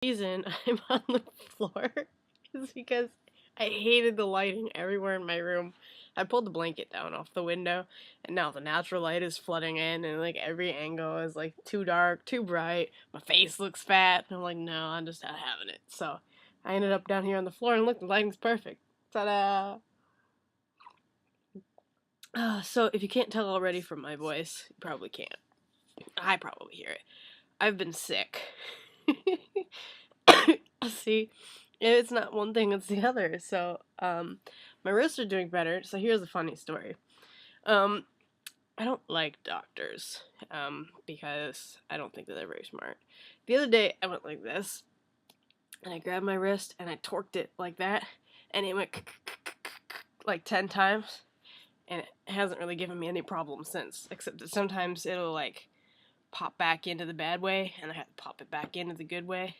reason I'm on the floor is because I hated the lighting everywhere in my room. I pulled the blanket down off the window, and now the natural light is flooding in, and like every angle is like too dark, too bright. My face looks fat, and I'm like, no, I'm just not having it. So I ended up down here on the floor, and look, the lighting's perfect. Ta-da! So if you can't tell already from my voice, you probably can't. I probably hear it. I've been sick. See, it's not one thing, it's the other. So, my wrists are doing better. So here's a funny story. Um, I don't like doctors, because I don't think that they're very smart. The other day, I went like this, and I grabbed my wrist, and I torqued it like that, and it went like 10 times, and it hasn't really given me any problems since, except that sometimes it'll, like, pop back into the bad way, and I have to pop it back into the good way.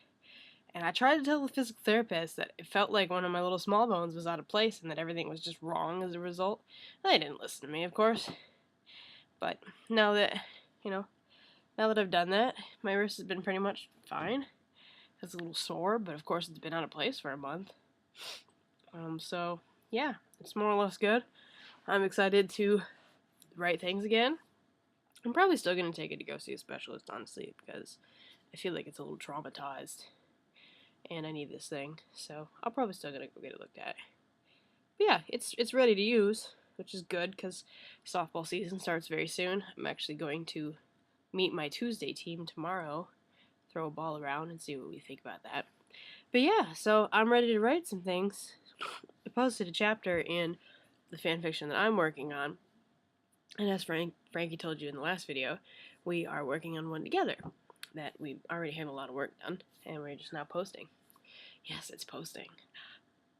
And I tried to tell the physical therapist that it felt like one of my little small bones was out of place and that everything was just wrong as a result. They didn't listen to me, of course. But now that, now that I've done that, my wrist has been pretty much fine. It's a little sore, but of course it's been out of place for a month. So, yeah, it's more or less good. I'm excited to write things again. I'm probably still going to take it to go see a specialist, honestly, because I feel like it's a little traumatized. And I need this thing, so I'm probably still gonna go get it looked at. But yeah, it's ready to use, which is good because softball season starts very soon. I'm actually going to meet my Tuesday team tomorrow, throw a ball around and see what we think about that. But yeah, so I'm ready to write some things. I posted a chapter in the fanfiction that I'm working on, and as Frankie told you in the last video, we are working on one together that we already had a lot of work done, and we're just now posting. Yes, it's posting.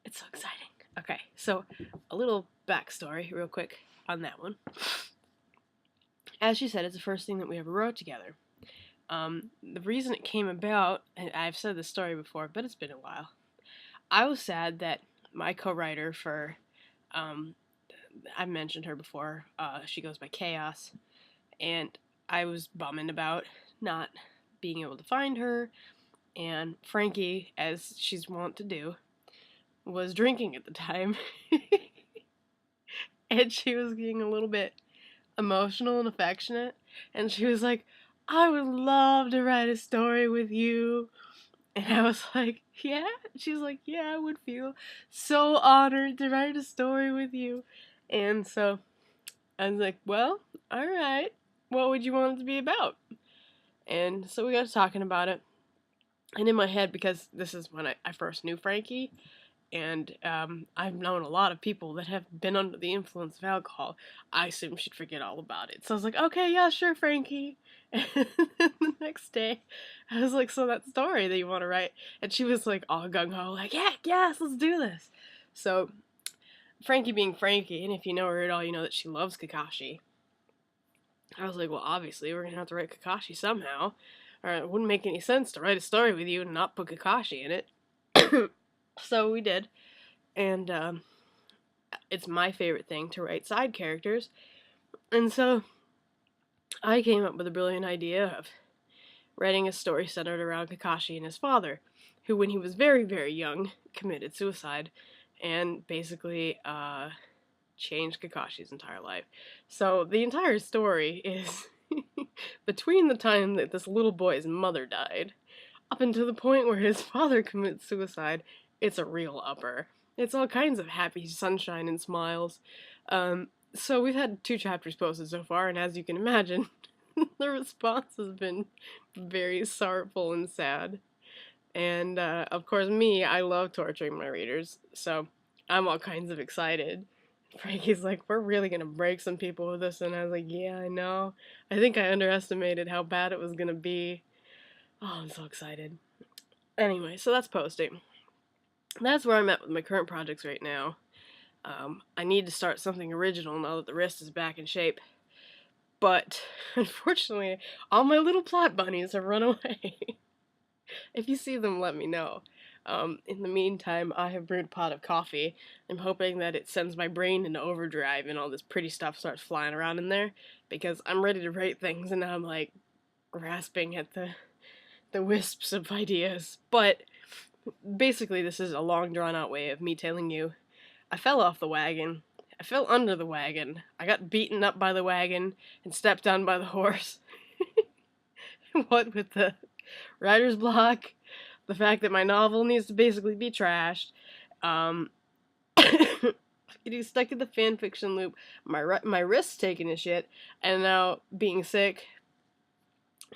It's so exciting. Okay, so a little backstory real quick on that one. As she said, it's the first thing that we ever wrote together. The reason it came about, and I've said this story before, but it's been a while. I was sad that my co-writer for, I've mentioned her before, she goes by Chaos, and I was bumming about not being able to find her, and Frankie, as she's wont to do, was drinking at the time. And she was getting a little bit emotional and affectionate, and she was like, I would love to write a story with you. And I was like, yeah? She's like, yeah, I would feel so honored to write a story with you. And so I was like, well, alright, what would you want it to be about? And so we got to talking about it. And in my head, because this is when I first knew Frankie, and I've known a lot of people that have been under the influence of alcohol, I assumed she'd forget all about it. So I was like, okay, yeah, sure, Frankie. And then the next day, I was like, so that story that you want to write? And she was like, all gung-ho, like, yeah, yes, let's do this. So Frankie being Frankie, and if you know her at all, you know that she loves Kakashi. I was like, well, obviously, we're going to have to write Kakashi somehow. Or it wouldn't make any sense to write a story with you and not put Kakashi in it. So we did. And it's my favorite thing to write side characters. And so I came up with a brilliant idea of writing a story centered around Kakashi and his father, who, when he was very, very young, committed suicide and basically changed Kakashi's entire life. So the entire story is between the time that this little boy's mother died up until the point where his father commits suicide. It's a real upper. It's all kinds of happy sunshine and smiles. So we've had 2 chapters posted so far, and as you can imagine, the response has been very sorrowful and sad. And of course, I love torturing my readers, so I'm all kinds of excited. Frankie's like, we're really gonna break some people with this, and I was like, yeah, I know. I think I underestimated how bad it was gonna be. Oh, I'm so excited. Anyway, so that's posting. That's where I'm at with my current projects right now. I need to start something original now that the wrist is back in shape. But, unfortunately, all my little plot bunnies have run away. If you see them, let me know. In the meantime, I have brewed a pot of coffee. I'm hoping that it sends my brain into overdrive and all this pretty stuff starts flying around in there, because I'm ready to write things and now I'm like grasping at the the wisps of ideas. But basically, this is a long, drawn out way of me telling you I fell off the wagon. I fell under the wagon. I got beaten up by the wagon and stepped on by the horse. What with the writer's block, the fact that my novel needs to basically be trashed, getting stuck in the fan fiction loop, my wrist taking a shit, and now being sick.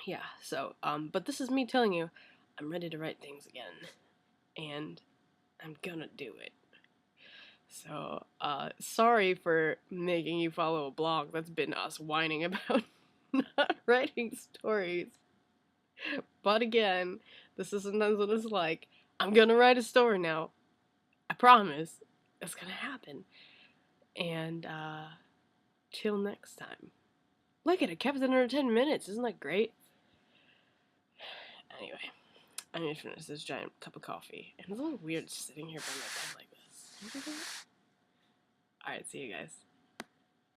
Yeah, so, but this is me telling you, I'm ready to write things again, and I'm gonna do it. So, sorry for making you follow a blog that's been us whining about not writing stories. But again, this is sometimes what it's like. I'm gonna write a story now. I promise. It's gonna happen. And, till next time. Look at it, kept it under 10 minutes. Isn't that great? Anyway, I'm gonna finish this giant cup of coffee. And it's a little weird sitting here by my bed like this. Alright, see you guys.